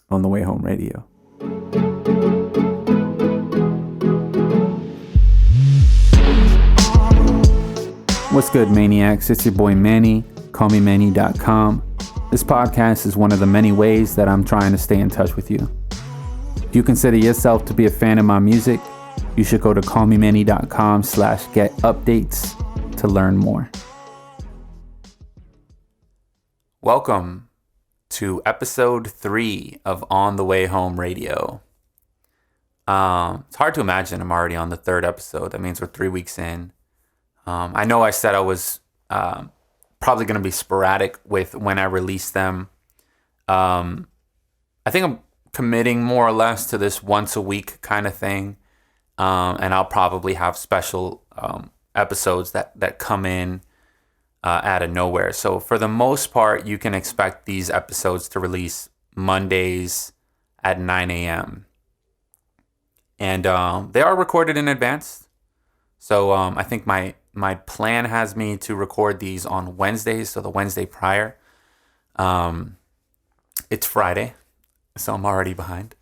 on the Way Home Radio. What's good, Maniacs? It's your boy Manny. Call me Manny.com. This podcast is one of the many ways that I'm trying to stay in touch with you. If you consider yourself to be a fan of my music, you should go to callmemanny.com/get updates to learn more. Welcome to episode 3 of On the Way Home Radio. It's hard to imagine I'm already on the 3rd episode. That means we're 3 weeks in. I know I said I was probably going to be sporadic with when I release them. I think I'm committing more or less to this once a week kind of thing. And I'll probably have special episodes that come in out of nowhere. So for the most part, you can expect these episodes to release Mondays at 9 a.m. And they are recorded in advance. So I think my plan has me to record these on Wednesdays, so the Wednesday prior. It's Friday, so I'm already behind.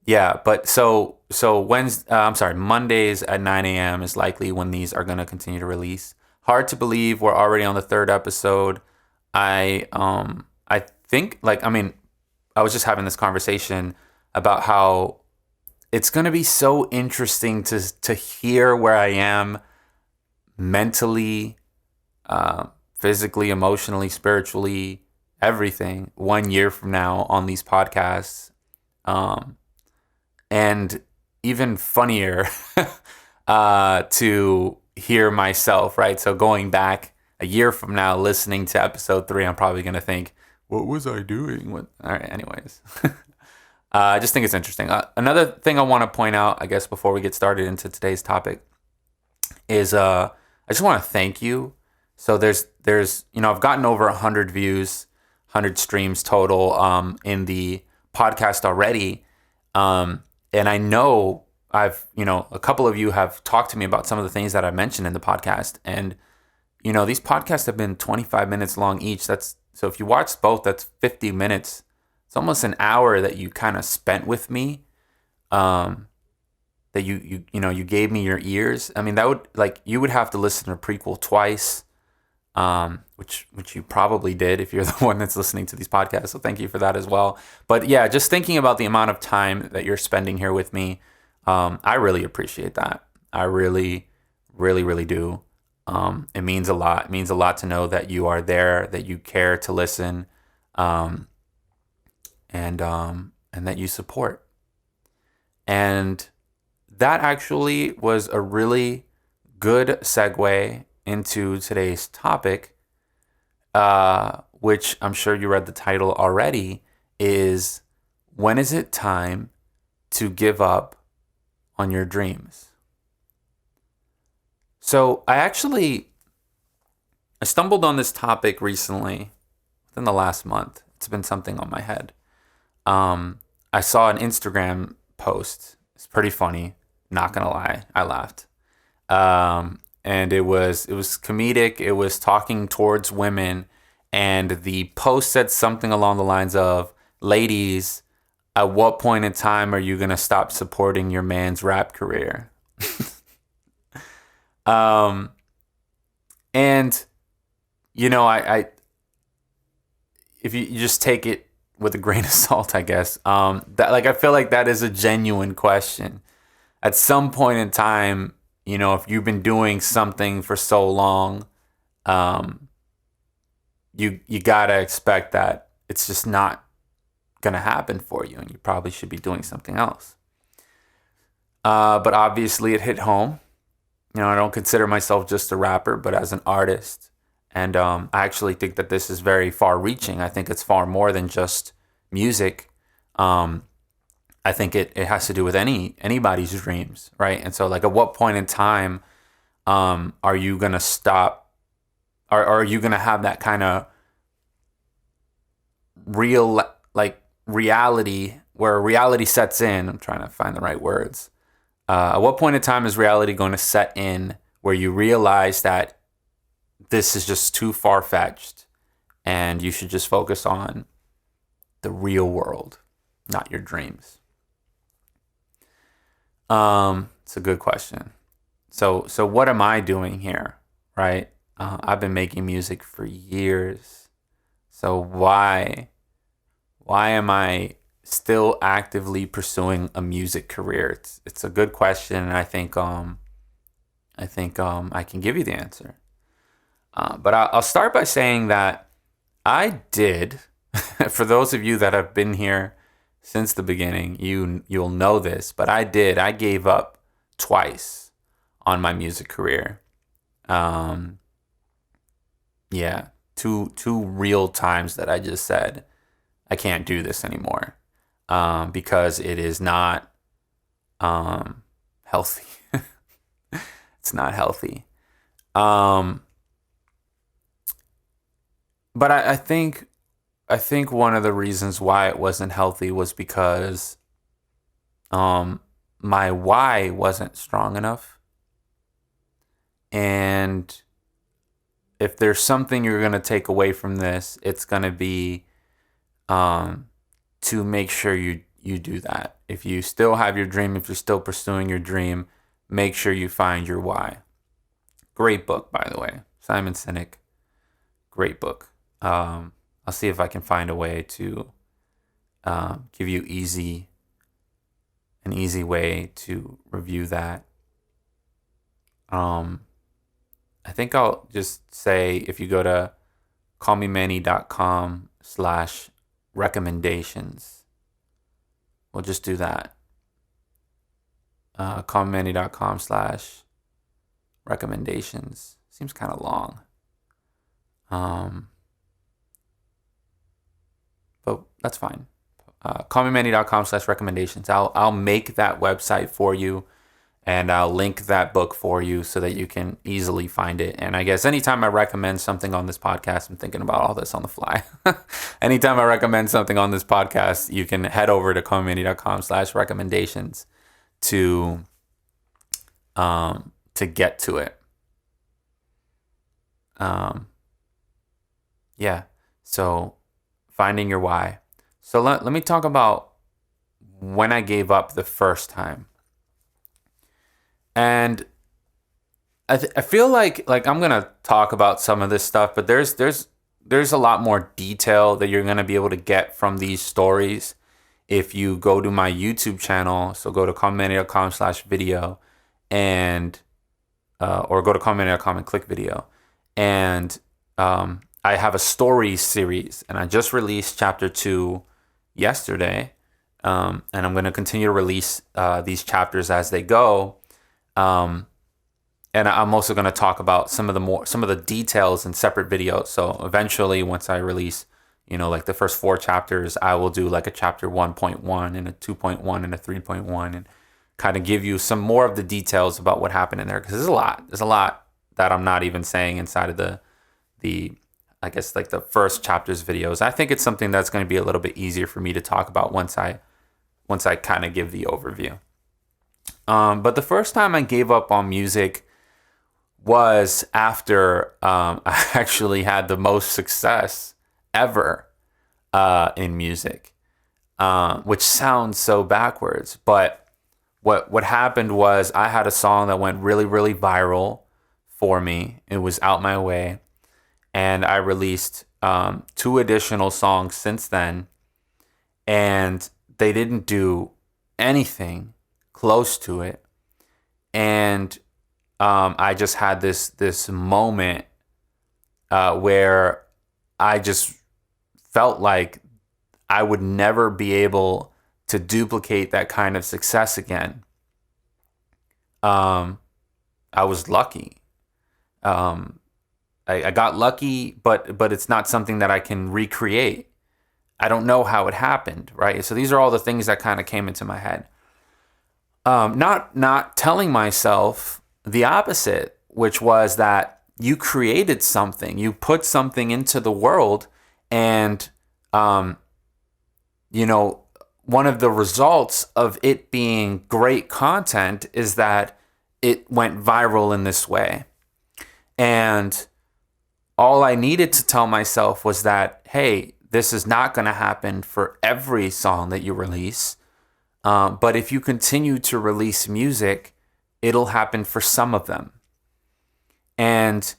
Yeah, but so Mondays at 9 a.m. is likely when these are going to continue to release. Hard to believe we're already on the 3rd episode. I think, I was just having this conversation about how it's going to be so interesting to hear where I am mentally, physically, emotionally, spiritually, everything 1 year from now on these podcasts. And even funnier to hear myself, right? So going back a year from now, listening to episode 3, I'm probably going to think, what was I doing? All right, anyways. I just think it's interesting. Another thing I want to point out, I guess, before we get started into today's topic is I just want to thank you. So there's I've gotten over 100 views, 100 streams total in the podcast already. And I know a couple of you have talked to me about some of the things that I mentioned in the podcast. And, these podcasts have been 25 minutes long each. So if you watch both, that's 50 minutes. It's almost an hour that you kind of spent with me, that you gave me your ears. I mean, that would you would have to listen to Prequel twice, which you probably did if you're the one that's listening to these podcasts. So thank you for that as well. But yeah, just thinking about the amount of time that you're spending here with me, I really appreciate that. I really, really, really do. It means a lot. It means a lot to know that you are there, that you care to listen, and that you support. And that actually was a really good segue into today's topic, which I'm sure you read the title already, is when is it time to give up on your dreams? So I stumbled on this topic recently, within the last month. It's been something on my head. I saw an Instagram post. It's pretty funny. Not gonna lie, I laughed. And it was comedic. It was talking towards women, and the post said something along the lines of, "Ladies, at what point in time are you gonna stop supporting your man's rap career?" And I if you just take it with a grain of salt, I guess. I feel like that is a genuine question. At some point in time, if you've been doing something for so long, you gotta expect that it's just not gonna happen for you, and you probably should be doing something else. But obviously, it hit home. I don't consider myself just a rapper, but as an artist, and I actually think that this is very far-reaching. I think it's far more than just music. I think it has to do with anybody's dreams, right? And so, at what point in time are you gonna stop? Are you gonna have that kind of real reality where reality sets in? I'm trying to find the right words. At what point in time is reality going to set in where you realize that this is just too far-fetched and you should just focus on the real world, not your dreams? It's a good question. So what am I doing here, right? I've been making music for years. So why am I still actively pursuing a music career? It's a good question, and I think I can give you the answer. But I'll start by saying that I did. For those of you that have been here since the beginning, you'll know this, but I gave up twice on my music career. Yeah, two real times that I just said I can't do this anymore, because it is not healthy. It's not healthy. But I think one of the reasons why it wasn't healthy was because my why wasn't strong enough. And if there's something you're going to take away from this, it's going to be to make sure you do that. If you still have your dream, if you're still pursuing your dream, make sure you find your why. Great book, by the way. Simon Sinek. Great book. I'll see if I can find a way to give you an easy way to review that. I think I'll just say, if you go to callmemanny.com/recommendations, we'll just do that. Callmemanny.com/recommendations. Seems kind of long. But that's fine. Callmemanny.com/recommendations. I'll make that website for you, and I'll link that book for you so that you can easily find it. And I guess anytime I recommend something on this podcast, I'm thinking about all this on the fly. Anytime I recommend something on this podcast, you can head over to callmemanny.com/recommendations to get to it. Yeah. So finding your why. So let me talk about when I gave up the first time. And I feel like I'm gonna talk about some of this stuff, but there's a lot more detail that you're gonna be able to get from these stories if you go to my YouTube channel. So go to callmemanny.com/video and or go to callmemanny.com and click video. And I have a story series, and I just released chapter 2 yesterday, and I'm going to continue to release these chapters as they go. And I'm also going to talk about some of the details in separate videos. So eventually, once I release, like the first 4 chapters, I will do like a chapter 1.1 and a 2.1 and a 3.1, and kind of give you some more of the details about what happened in there, because there's a lot that I'm not even saying inside of the I guess like the first chapter's videos. I think it's something that's going to be a little bit easier for me to talk about once I kind of give the overview. But the first time I gave up on music was after I actually had the most success ever in music, which sounds so backwards. But what happened was I had a song that went really, really viral for me. It was Out My Way. And I released 2 additional songs since then, and they didn't do anything close to it. And I just had this moment where I just felt like I would never be able to duplicate that kind of success again. I was lucky. I got lucky, but it's not something that I can recreate. I don't know how it happened, right? So these are all the things that kind of came into my head. Not telling myself the opposite, which was that you created something, you put something into the world, and one of the results of it being great content is that it went viral in this way. And all I needed to tell myself was that, hey, this is not going to happen for every song that you release. But if you continue to release music, it'll happen for some of them. And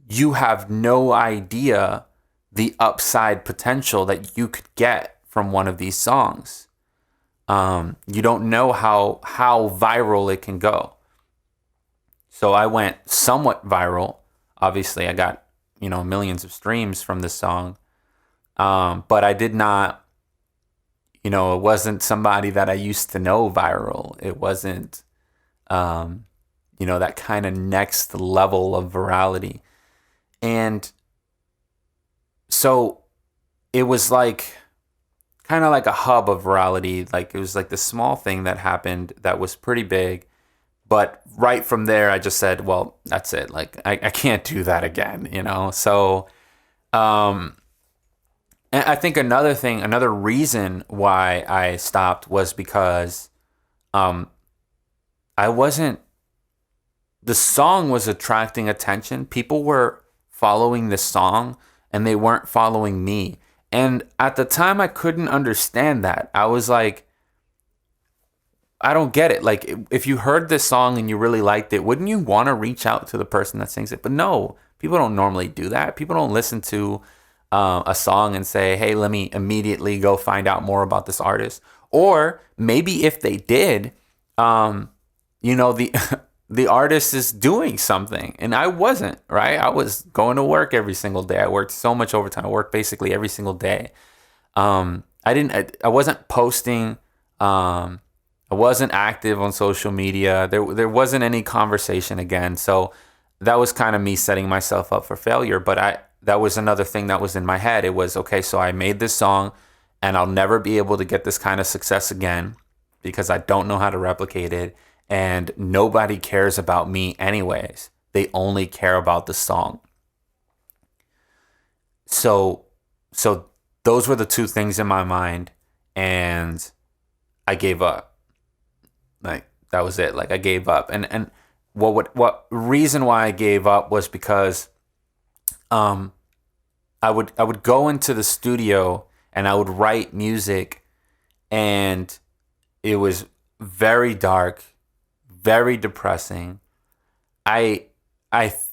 you have no idea the upside potential that you could get from one of these songs. You don't know how viral it can go. So I went somewhat viral. Obviously, I got, millions of streams from this song. But I did not, it wasn't somebody that I used to know viral. It wasn't, that kind of next level of virality. And so it was like, kind of like a hub of virality. Like it was like the small thing that happened that was pretty big. But right from there, I just said, well, that's it. Like, I can't do that again, So, and I think another reason why I stopped was because the song was attracting attention. People were following the song and they weren't following me. And at the time, I couldn't understand that. I was like, I don't get it. Like, if you heard this song and you really liked it, wouldn't you want to reach out to the person that sings it? But no, people don't normally do that. People don't listen to a song and say, hey, let me immediately go find out more about this artist. Or maybe if they did, the artist is doing something. And I wasn't, right? I was going to work every single day. I worked so much overtime. I worked basically every single day. I wasn't posting. I wasn't active on social media. There wasn't any conversation again. So that was kind of me setting myself up for failure. But that was another thing that was in my head. It was, okay, so I made this song and I'll never be able to get this kind of success again because I don't know how to replicate it. And nobody cares about me anyways. They only care about the song. So those were the two things in my mind. And I gave up. Like, that was it. Like, I gave up. And what reason why I gave up was because I would go into the studio and I would write music, and it was very dark, very depressing. I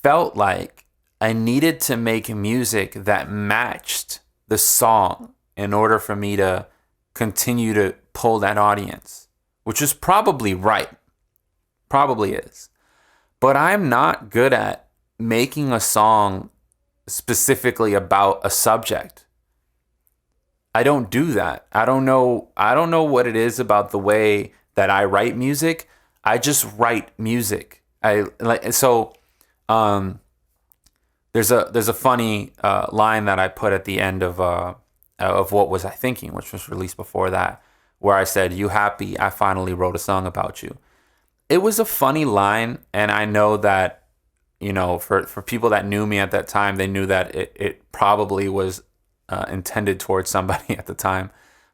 felt like I needed to make music that matched the song in order for me to continue to pull that audience. Which is probably right. Probably is. But I'm not good at making a song specifically about a subject. I don't do that. I don't know what it is about the way that I write music. I just write music. There's a funny line that I put at the end of What Was I Thinking, which was released before that, where I said, "You happy? I finally wrote a song about you." It was a funny line, and I know that, for people that knew me at that time, they knew that it probably was intended towards somebody at the time.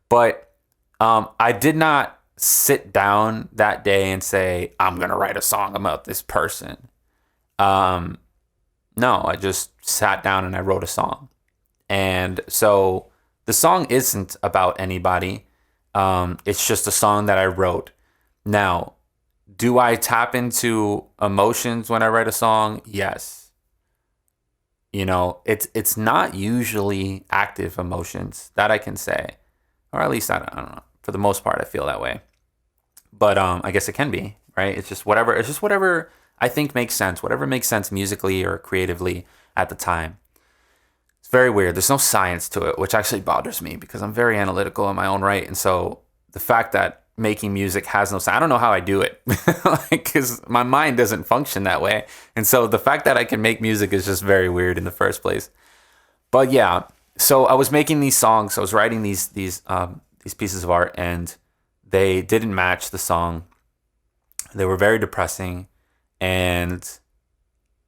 But I did not sit down that day and say, I'm going to write a song about this person. No, I just sat down and I wrote a song. And so the song isn't about anybody. It's just a song that I wrote. Now, do I tap into emotions when I write a song? Yes. It's not usually active emotions, that I can say. Or at least I don't know. For the most part, I feel that way. But I guess it can be, right? It's just whatever I think makes sense, whatever makes sense musically or creatively at the time. It's very weird. There's no science to it, which actually bothers me because I'm very analytical in my own right. And so the fact that making music has no science, I don't know how I do it, because my mind doesn't function that way. And so the fact that I can make music is just very weird in the first place. But yeah, so I was making these songs. I was writing these pieces of art, and they didn't match the song. They were very depressing, and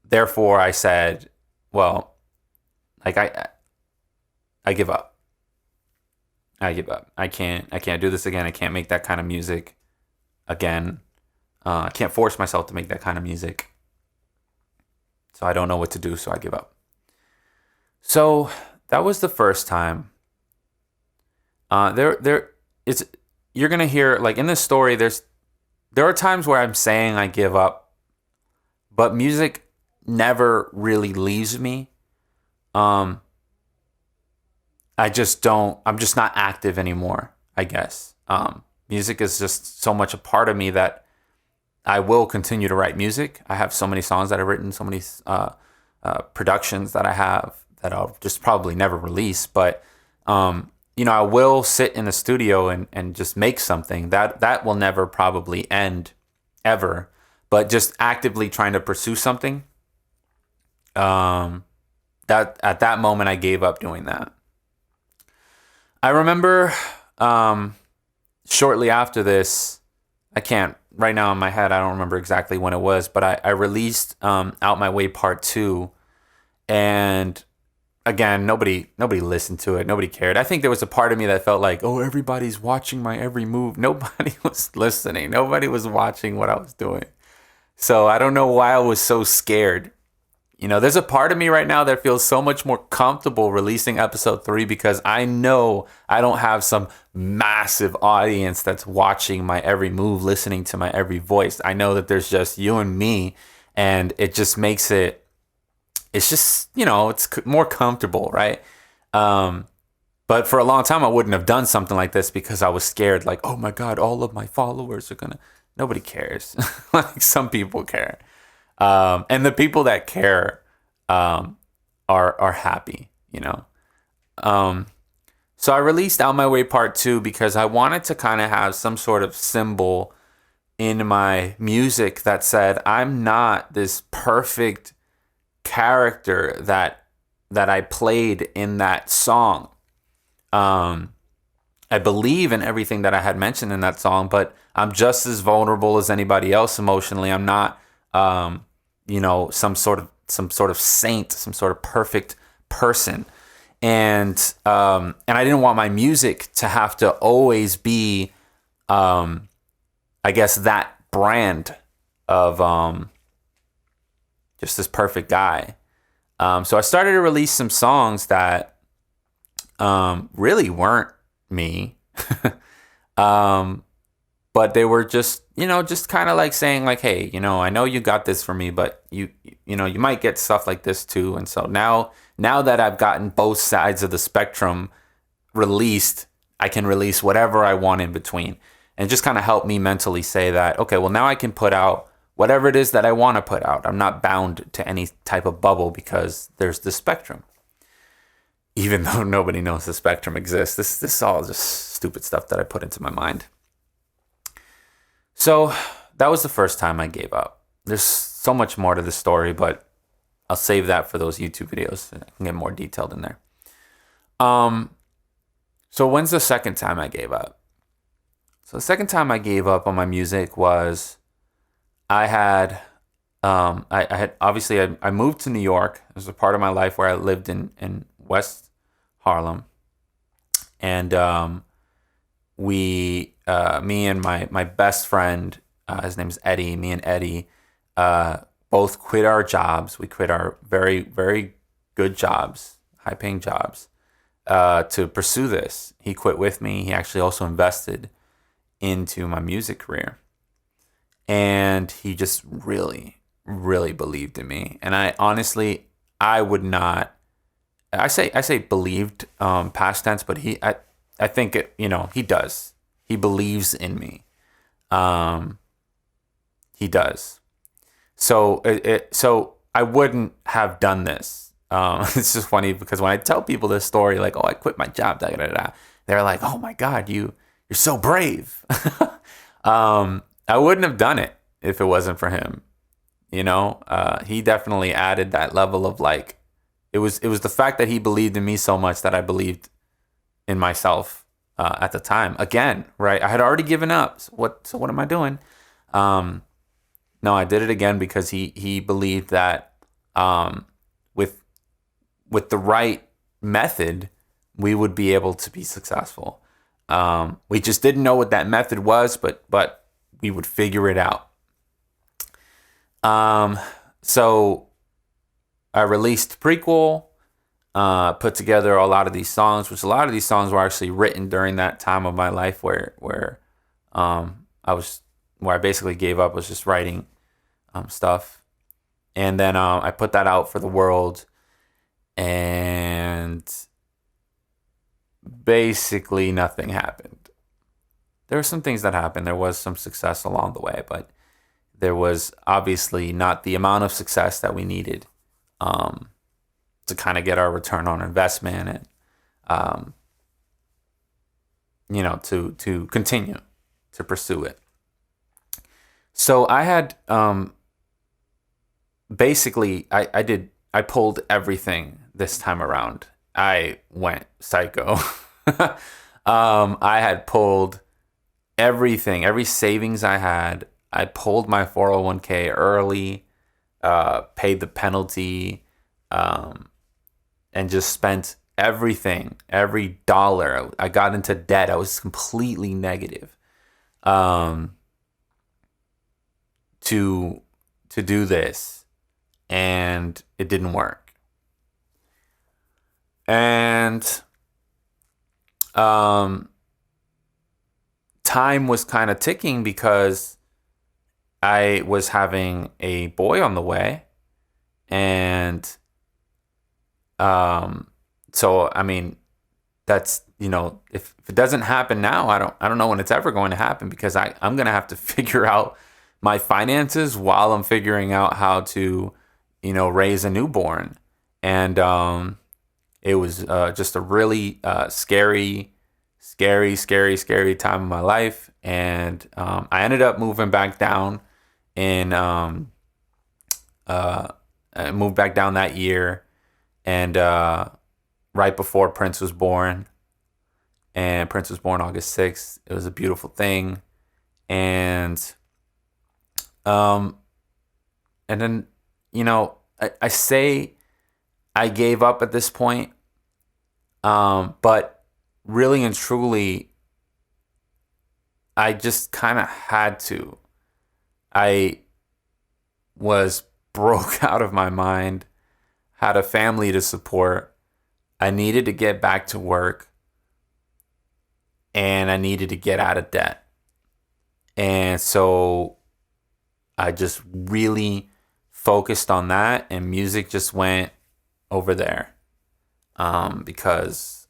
therefore I said, well, like I give up. I give up. I can't do this again. I can't make that kind of music again. I can't force myself to make that kind of music. So I don't know what to do, so I give up. So that was the first time it's you're gonna hear, like, in this story, there are times where I'm saying I give up, but music never really leaves me. I just don't. I'm just not active anymore, I guess. Music is just so much a part of me that I will continue to write music. I have so many songs that I've written, so many productions that I have that I'll just probably never release. But I will sit in the studio and just make something that will never probably end ever. But just actively trying to pursue something, that at that moment I gave up doing that. I remember shortly after this, I can't right now in my head, I don't remember exactly when it was, but I released Out My Way Part 2, and again, nobody listened to it. Nobody cared. I think there was a part of me that felt like, oh, everybody's watching my every move. Nobody was listening. Nobody was watching what I was doing. So I don't know why I was so scared. There's a part of me right now that feels so much more comfortable releasing episode 3 because I know I don't have some massive audience that's watching my every move, listening to my every voice. I know that there's just you and me, and it just makes it's just, it's more comfortable, right? But for a long time, I wouldn't have done something like this because I was scared, like, oh my God, all of my followers are gonna, nobody cares. Like, some people care. And the people that care are happy, So I released Out My Way Part 2 because I wanted to kind of have some sort of symbol in my music that said, I'm not this perfect character that I played in that song. I believe in everything that I had mentioned in that song, but I'm just as vulnerable as anybody else emotionally. I'm not some sort of saint, some sort of perfect person. And I didn't want my music to have to always be, I guess, that brand of just this perfect guy. So I started to release some songs that really weren't me. But they were just, just kind of like saying like, hey, I know you got this for me, but you might get stuff like this too. And so now that I've gotten both sides of the spectrum released, I can release whatever I want in between, and just kind of help me mentally say that, okay, well, now I can put out whatever it is that I want to put out. I'm not bound to any type of bubble because there's the spectrum. Even though nobody knows the spectrum exists, this is all just stupid stuff that I put into my mind. So that was the first time I gave up. There's so much more to the story, but I'll save that for those YouTube videos. I can get more detailed in there. So when's the second time I gave up? So the second time I gave up on my music was I had obviously I moved to New York. It was a part of my life where I lived in West Harlem. And me and my best friend, his name's Eddie, me and Eddie, both quit our jobs. We quit our very, very good jobs, high-paying jobs, to pursue this. He quit with me. He actually also invested into my music career. And he just really, really believed in me. And I honestly, I would not, I say believed, past tense, but I think it, he does. He believes in me. He does. So so I wouldn't have done this. It's just funny because when I tell people this story, like, oh, I quit my job, they're like, oh my God, you're so brave. I wouldn't have done it if it wasn't for him. He definitely added that level of like, it was the fact that he believed in me so much that I believed in myself at the time. Again, right? I had already given up. So what am I doing? No, I did it again because he believed that with the right method, we would be able to be successful. We just didn't know what that method was, but we would figure it out. So I released Prequel. put together a lot of these songs, which a lot of these songs were actually written during that time of my life where I basically gave up, was just writing stuff. And then I put that out for the world, and basically nothing happened. There were some things that happened. There was some success along the way, but there was obviously not the amount of success that we needed to kind of get our return on investment and, to continue to pursue it. So I had basically I pulled everything this time around. I went psycho. I had pulled everything, every savings I had. I pulled my 401k early, paid the penalty, and just spent everything, every dollar. I got into debt. I was completely negative to do this, and it didn't work. And time was kind of ticking because I was having a boy on the way, and so I mean, that's, if it doesn't happen now, I don't know when it's ever going to happen, because I'm gonna have to figure out my finances while I'm figuring out how to, raise a newborn. And it was just a really scary time of my life. And I ended up moving back down I moved back down that year, and right before Prince was born. And Prince was born August 6th. It was a beautiful thing. And then, I say I gave up at this point, but really and truly, I just kind of had to. I was broke out of my mind, had a family to support. I needed to get back to work, and I needed to get out of debt. And so I just really focused on that, and music just went over there because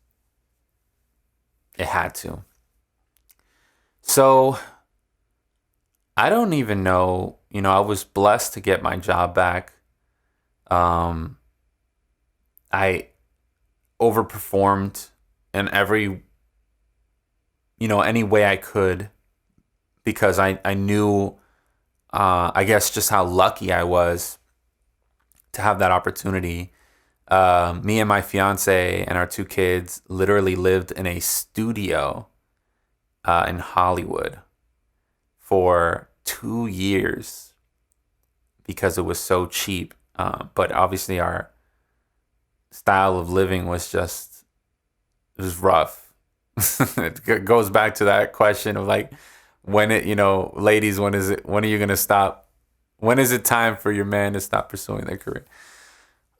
it had to. So I don't even know, I was blessed to get my job back. I overperformed in every, any way I could, because I knew, I guess, just how lucky I was to have that opportunity. Me and my fiance and our 2 kids literally lived in a studio in Hollywood for 2 years because it was so cheap. But obviously our style of living was it was rough. It goes back to that question of like, ladies, when are you going to stop? When is it time for your man to stop pursuing their career?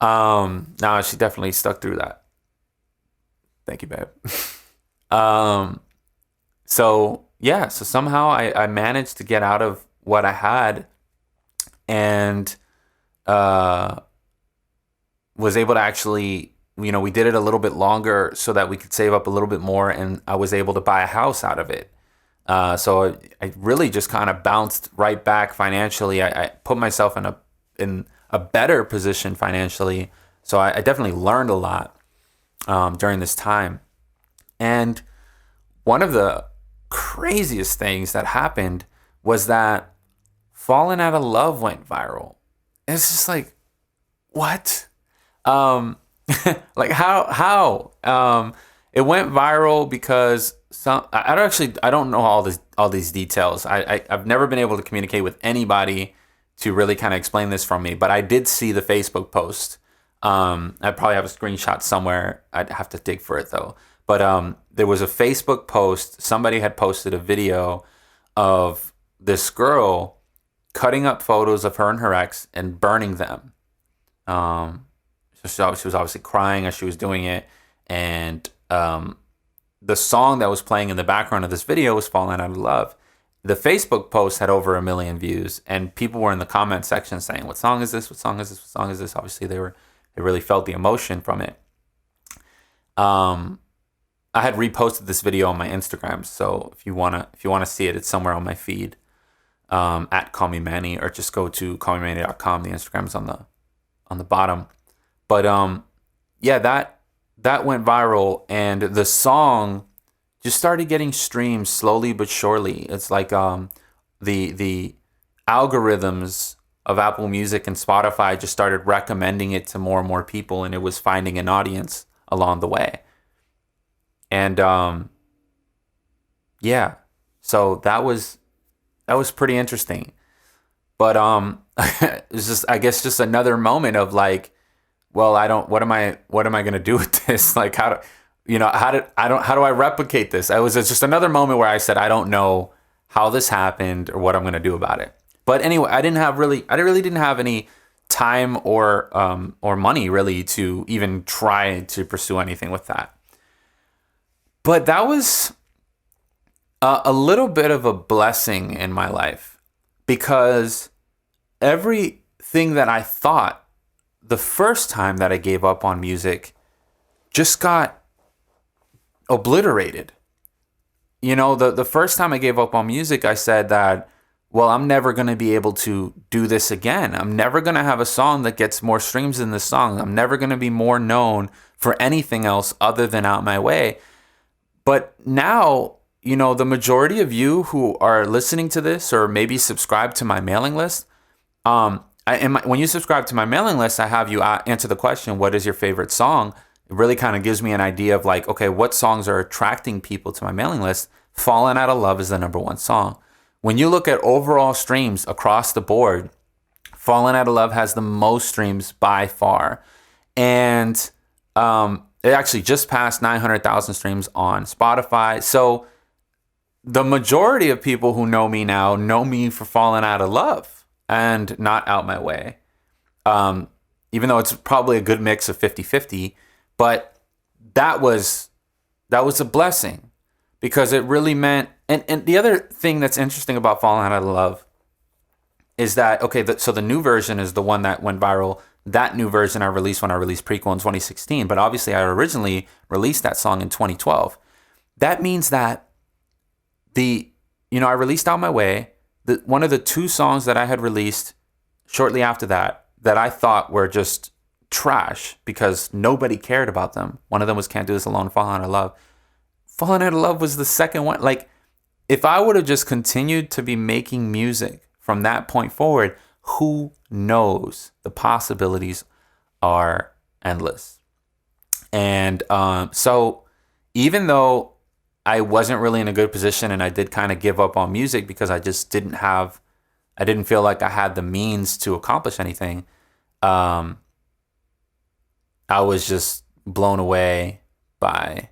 No, she definitely stuck through that. Thank you, babe. So somehow I managed to get out of what I had, and was able to actually, we did it a little bit longer so that we could save up a little bit more, and I was able to buy a house out of it. So I really just kind of bounced right back financially. I put myself in a better position financially. So I definitely learned a lot during this time. And one of the craziest things that happened was that Falling Out of Love went viral. It's just like, what? Like how? It went viral because I don't know all these details. I've never been able to communicate with anybody to really kind of explain this from me, but I did see the Facebook post. I probably have a screenshot somewhere. I'd have to dig for it though. But there was a Facebook post. Somebody had posted a video of this girl cutting up photos of her and her ex and burning them. So she was obviously crying as she was doing it. And the song that was playing in the background of this video was Falling Out of Love. The Facebook post had over 1 million views, and people were in the comment section saying, what song is this? What song is this? What song is this? Obviously, they really felt the emotion from it. I had reposted this video on my Instagram, so if you wanna see it, it's somewhere on my feed, at Call Me Manny, or just go to callmemanny.com. The Instagram's on the bottom. But yeah, that went viral, and the song just started getting streams slowly but surely. It's like the algorithms of Apple Music and Spotify just started recommending it to more and more people, and it was finding an audience along the way. And yeah, so that was pretty interesting. But it was just, I guess, just another moment of like, well, what am I gonna do with this? Like, how do I replicate this? It was just another moment where I said, I don't know how this happened or what I'm gonna do about it. But anyway, I really didn't have any time or money really to even try to pursue anything with that. But that was a little bit of a blessing in my life, because everything that I thought the first time that I gave up on music just got obliterated. You know, the first time I gave up on music, I said that, well, I'm never going to be able to do this again. I'm never going to have a song that gets more streams than this song. I'm never going to be more known for anything else other than Out My Way. But now, you know, the majority of you who are listening to this, or maybe subscribe to my mailing list, when you subscribe to my mailing list, I have you answer the question, what is your favorite song? It really kind of gives me an idea of like, okay, what songs are attracting people to my mailing list? Falling Out of Love is the number one song. When you look at overall streams across the board, Falling Out of Love has the most streams by far. And it actually just passed 900,000 streams on Spotify. So the majority of people who know me now know me for Falling Out of Love and not Out My Way. Even though it's probably a good mix of 50-50, but that was a blessing, because it really meant, and the other thing that's interesting about Falling Out of Love is that, okay, so the new version is the one that went viral. That new version I released when I released Prequel in 2016, but obviously I originally released that song in 2012. That means that I released Out My Way. One of the two songs that I had released shortly after that I thought were just trash because nobody cared about them. One of them was Can't Do This Alone, Falling Out of Love. Falling Out of Love was the second one. Like, if I would have just continued to be making music from that point forward, who knows? The possibilities are endless. And so even though I wasn't really in a good position and I did kind of give up on music because I just didn't feel like I had the means to accomplish anything, I was just blown away by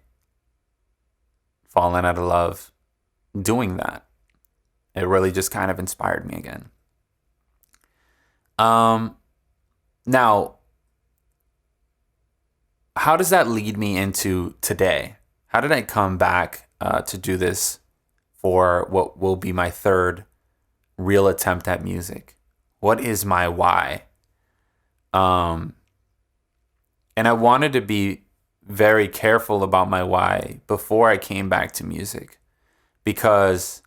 Falling Out of Love doing that. It really just kind of inspired me again. Now, how does that lead me into today? How did I come back to do this for what will be my third real attempt at music? What is my why? And I wanted to be very careful about my why before I came back to music, because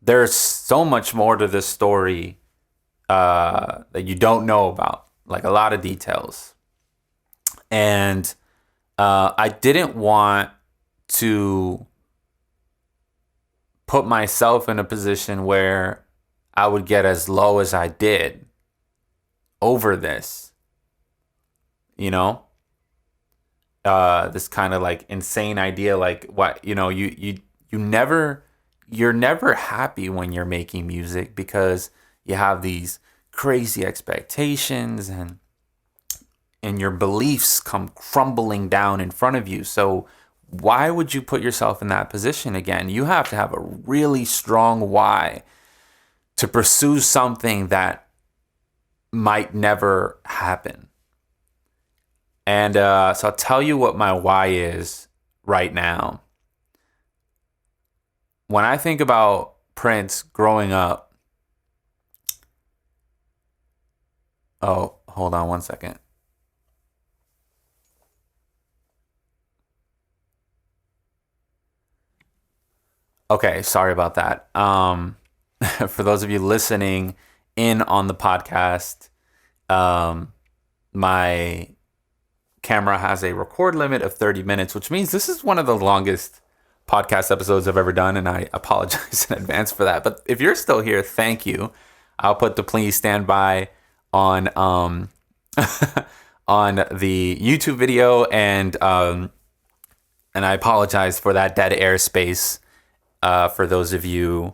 there's so much more to this story that you don't know about, like a lot of details. And I didn't want to put myself in a position where I would get as low as I did over this, this kind of like insane idea, like what, you're never happy when you're making music because you have these crazy expectations and your beliefs come crumbling down in front of you. So why would you put yourself in that position again? You have to have a really strong why to pursue something that might never happen. And so I'll tell you what my why is right now. When I think about Prince growing up, oh, hold on one second. Okay, sorry about that. For those of you listening in on the podcast, my camera has a record limit of 30 minutes, which means this is one of the longest podcast episodes I've ever done, and I apologize in advance for that. But if you're still here, thank you. I'll put the please stand by on on the YouTube video, and I apologize for that dead air space for those of you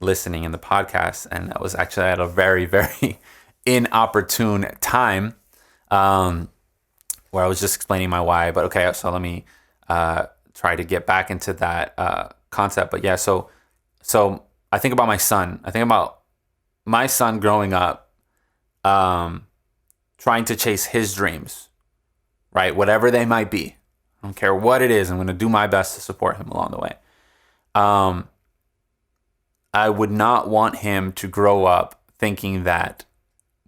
listening in the podcast. And that was actually at a very, very inopportune time where I was just explaining my why. But okay, so let me try to get back into that concept. But yeah, so I think about my son. I think about my son growing up, trying to chase his dreams, right? Whatever they might be. I don't care what it is. I'm going to do my best to support him along the way. I would not want him to grow up thinking that,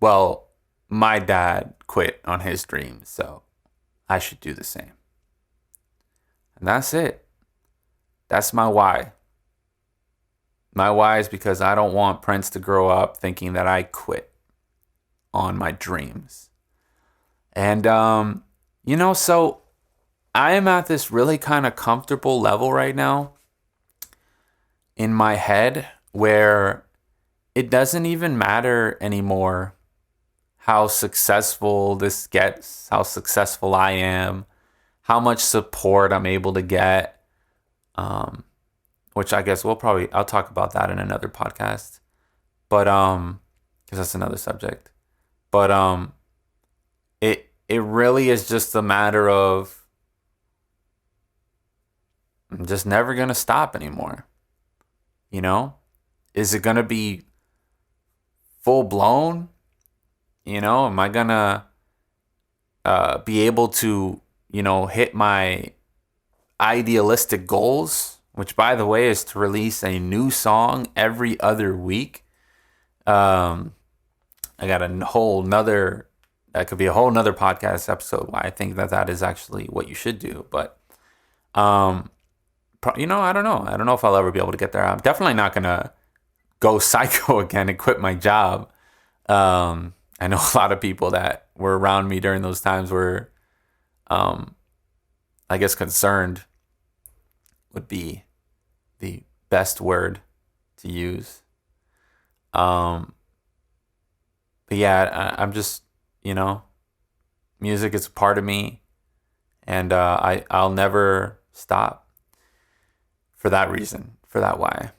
well, my dad quit on his dreams, so I should do the same. And that's it. That's my why. My why is because I don't want Prince to grow up thinking that I quit on my dreams. And, so I am at this really kind of comfortable level right now in my head where it doesn't even matter anymore how successful this gets, how successful I am, how much support I'm able to get, which I guess I'll talk about that in another podcast, but because that's another subject. But it really is just a matter of I'm just never gonna stop anymore. Is it gonna be full blown? Am I gonna be able to hit my idealistic goals, which by the way is to release a new song every other week? I got that could be a whole nother podcast episode why I think that is actually what you should do. But I don't know. I don't know if I'll ever be able to get there. I'm definitely not gonna go psycho again and quit my job. I know a lot of people that were around me during those times were, I guess concerned would be the best word to use. But yeah, I'm just, music is a part of me, and I'll never stop for that reason, for that why.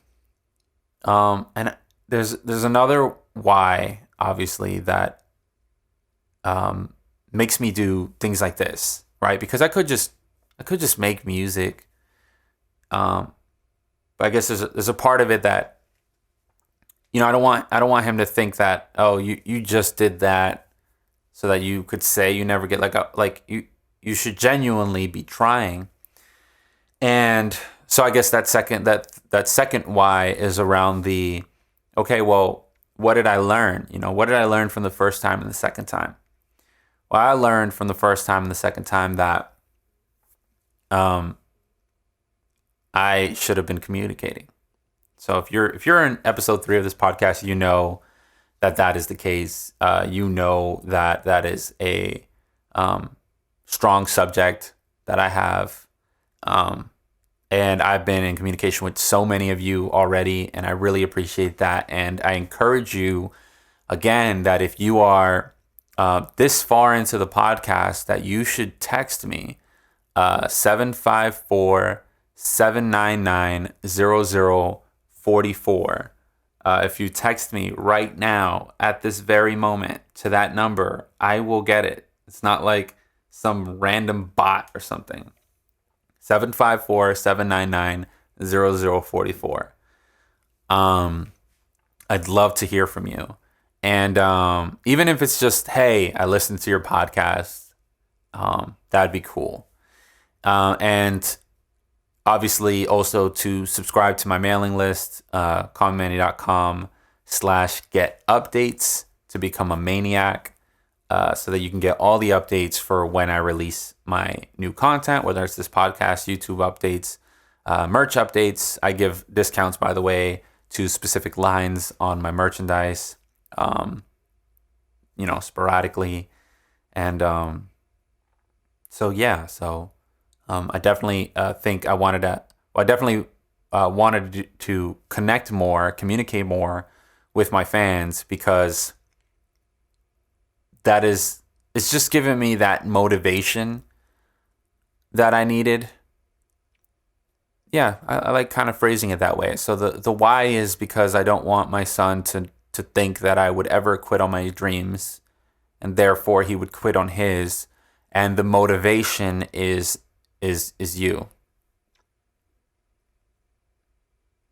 And there's another why, obviously, that makes me do things like this, right? Because I could just make music, but I guess there's a part of it that I don't want him to think that, oh, you just did that so that you could say you never get you should genuinely be trying. And so I guess that second why is around the, okay, well, what did I learn? What did I learn from the first time and the second time? Well, I learned from the first time and the second time that I should have been communicating. So if you're in episode 3 of this podcast, you know that is the case. You know that is a strong subject that I have. And I've been in communication with so many of you already, and I really appreciate that. And I encourage you, again, that if you are this far into the podcast, that you should text me 754-799-0044. If you text me right now at this very moment to that number, I will get it. It's not like some random bot or something. 754-799-0044. I'd love to hear from you. And even if it's just, hey, I listened to your podcast. that'd be cool. And obviously also to subscribe to my mailing list, callmemanny.com/get updates to become a maniac, so that you can get all the updates for when I release my new content, whether it's this podcast, YouTube updates, merch updates. I give discounts, by the way, to specific lines on my merchandise, sporadically. And I definitely think I definitely wanted to connect more, communicate more with my fans, because it's just given me that motivation that I needed. Yeah, I like kind of phrasing it that way. So the why is because I don't want my son to think that I would ever quit on my dreams, and therefore he would quit on his. And the motivation is you,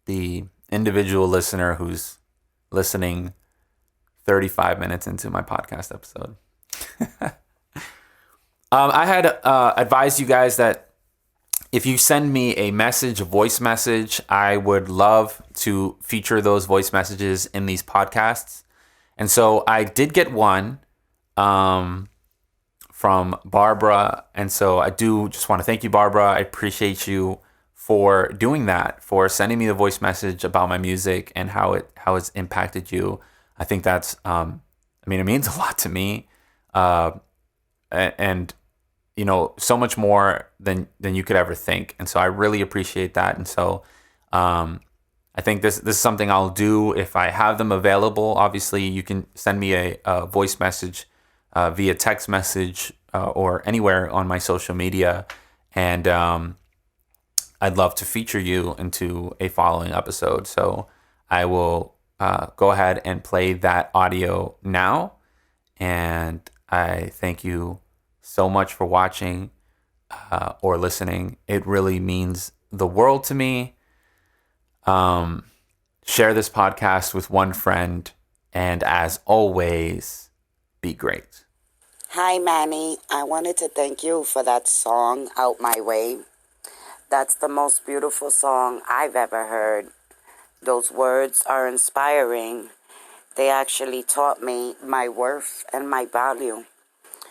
the individual listener who's listening 35 minutes into my podcast episode. I had advised you guys that if you send me a message, a voice message, I would love to feature those voice messages in these podcasts. And so I did get one from Barbara. And so I do just want to thank you, Barbara. I appreciate you for doing that, for sending me the voice message about my music and how it's impacted you. I think that's, it means a lot to me. And so much more than you could ever think. And so I really appreciate that. And so I think this is something I'll do if I have them available. Obviously, you can send me a voice message via text message or anywhere on my social media. And I'd love to feature you into a following episode. So I will go ahead and play that audio now. And I thank you so much for watching or listening. It really means the world to me. Share this podcast with one friend. And as always, be great. Hi, Manny. I wanted to thank you for that song, Out My Way. That's the most beautiful song I've ever heard. Those words are inspiring. They actually taught me my worth and my value.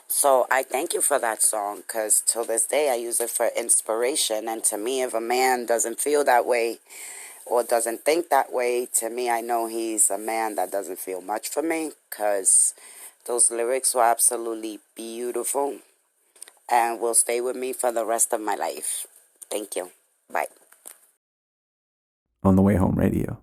So I thank you for that song, because till this day I use it for inspiration. And to me, if a man doesn't feel that way or doesn't think that way, to me, I know he's a man that doesn't feel much for me, because those lyrics were absolutely beautiful and will stay with me for the rest of my life. Thank you. Bye. On the Way Home Radio.